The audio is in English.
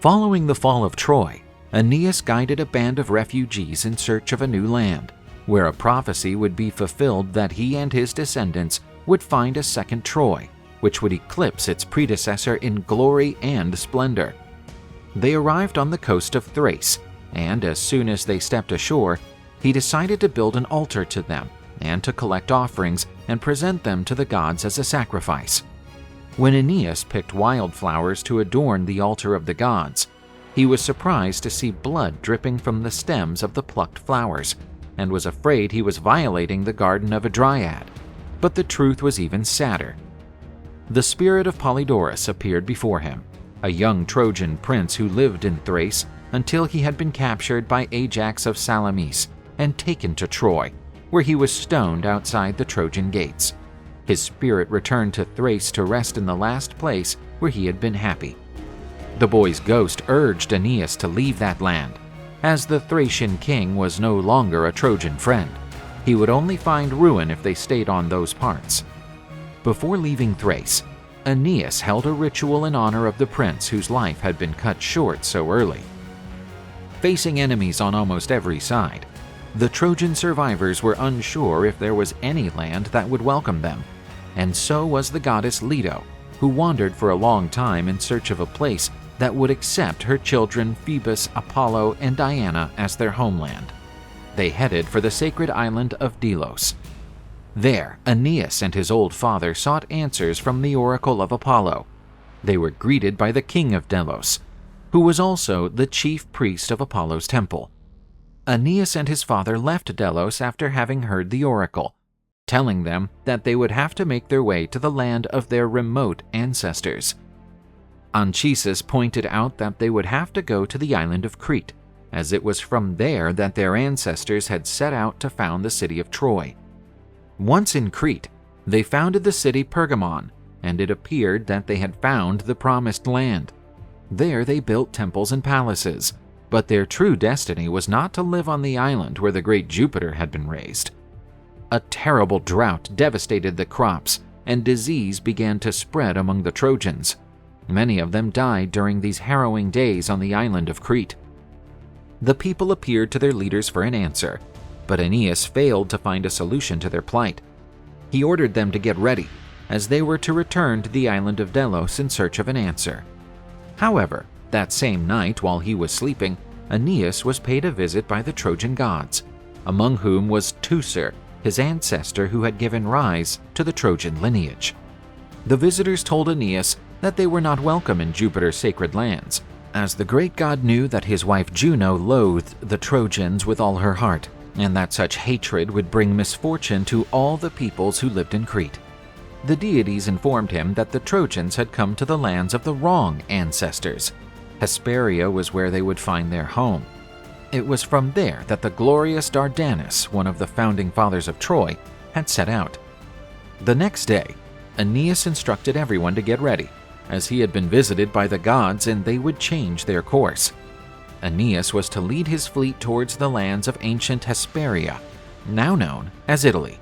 Following the fall of Troy, Aeneas guided a band of refugees in search of a new land, where a prophecy would be fulfilled that he and his descendants would find a second Troy, which would eclipse its predecessor in glory and splendor. They arrived on the coast of Thrace, and as soon as they stepped ashore, he decided to build an altar to them and to collect offerings and present them to the gods as a sacrifice. When Aeneas picked wildflowers to adorn the altar of the gods, he was surprised to see blood dripping from the stems of the plucked flowers, and was afraid he was violating the garden of a dryad. But the truth was even sadder. The spirit of Polydorus appeared before him, a young Trojan prince who lived in Thrace until he had been captured by Ajax of Salamis and taken to Troy, where he was stoned outside the Trojan gates. His spirit returned to Thrace to rest in the last place where he had been happy. The boy's ghost urged Aeneas to leave that land, as the Thracian king was no longer a Trojan friend. He would only find ruin if they stayed on those parts. Before leaving Thrace, Aeneas held a ritual in honor of the prince whose life had been cut short so early. Facing enemies on almost every side, the Trojan survivors were unsure if there was any land that would welcome them, and so was the goddess Leto, who wandered for a long time in search of a place that would accept her children Phoebus, Apollo, and Diana as their homeland. They headed for the sacred island of Delos. There, Aeneas and his old father sought answers from the oracle of Apollo. They were greeted by the king of Delos, who was also the chief priest of Apollo's temple. Aeneas and his father left Delos after having heard the oracle, telling them that they would have to make their way to the land of their remote ancestors. Anchises pointed out that they would have to go to the island of Crete, as it was from there that their ancestors had set out to found the city of Troy. Once in Crete, they founded the city Pergamon, and it appeared that they had found the promised land. There they built temples and palaces, but their true destiny was not to live on the island where the great Jupiter had been raised. A terrible drought devastated the crops, and disease began to spread among the Trojans. Many of them died during these harrowing days on the island of Crete. The people appeared to their leaders for an answer, but Aeneas failed to find a solution to their plight. He ordered them to get ready, as they were to return to the island of Delos in search of an answer. However, that same night while he was sleeping, Aeneas was paid a visit by the Trojan gods, among whom was Teucer, his ancestor who had given rise to the Trojan lineage. The visitors told Aeneas that they were not welcome in Jupiter's sacred lands, as the great god knew that his wife Juno loathed the Trojans with all her heart, and that such hatred would bring misfortune to all the peoples who lived in Crete. The deities informed him that the Trojans had come to the lands of the wrong ancestors. Hesperia was where they would find their home. It was from there that the glorious Dardanus, one of the founding fathers of Troy, had set out. The next day, Aeneas instructed everyone to get ready, as he had been visited by the gods and they would change their course. Aeneas was to lead his fleet towards the lands of ancient Hesperia, now known as Italy.